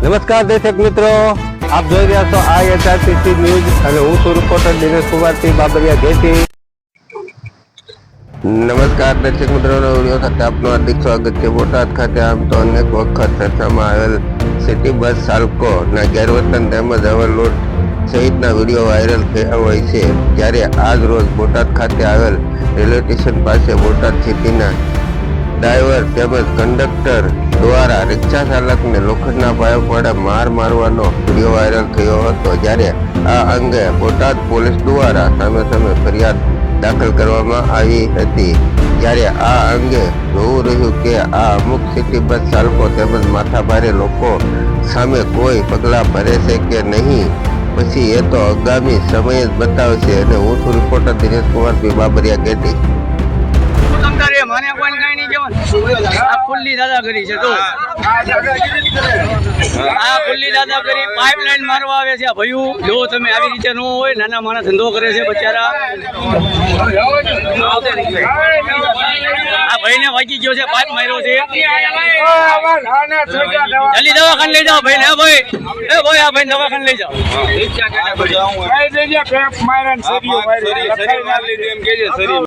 નમસ્કાર દર્શક મિત્રો, આપ જોઈ રહ્યા છો IHRTC ન્યૂઝ અને હું છું રિપોર્ટર દિનેશ કુમારસિંહ બાબરિયા ઘેટી. નમસ્કાર દર્શક મિત્રોનો વિડીયો સાથે આપનું હાર્દિક સ્વાગત છે. બોટાદ ખાતે આમ તો અનેક વખત ચર્ચામાં આવેલ સિટી બસ ચાલકોના ગેરવર્તન તેમજ ઓવરલોડ સહિતના વિડીયો વાયરલ થયા હોય છે. જ્યારે આજ રોજ બોટાદ ખાતે આવેલ રેલવે સ્ટેશન પાસે બોટાદ સિટીના ડ્રાઈવર તેમજ કંડક્ટર દ્વારા રિક્ષા ચાલકને લોખંડના પાઇપ વડે માર મારવાનો વિડીયો વાયરલ થયો હતો. જ્યારે આ અંગે બોટાદ પોલીસ દ્વારા સામે ફરિયાદ દાખલ કરવામાં આવી હતી. જ્યારે આ અંગે જોવું રહ્યું કે આ અમુક સિટી બસ ચાલકો તેમજ માથાભારે લોકો સામે કોઈ પગલાં ભરે છે કે નહીં, પછી એ તો આગામી સમય જ બતાવશે. અને હું છું રિપોર્ટર દિનેશ કુમારસિંહ બાબરિયા ઘેટી. મને કોઈ કઈ નહીં કહેવાનું. આ ફુલ્લી દાદાગીરી છે. તો આ ફુલ્લી દાદાગીરી પાઇપલાઇન મારવા આવે છે. ભયું જો તમે આવી રીતે ન હોય, નાના માણસ ધંધો કરે છે બચારા. આ ભાઈને વાગી ગયો છે, પાઇપ માર્યો છે. જલ્દી દવાખાને લઈ જાઓ ભાઈ ને. ભાઈ એ ભાઈ આ ભાઈ દવાખાને લઈ જાઓ.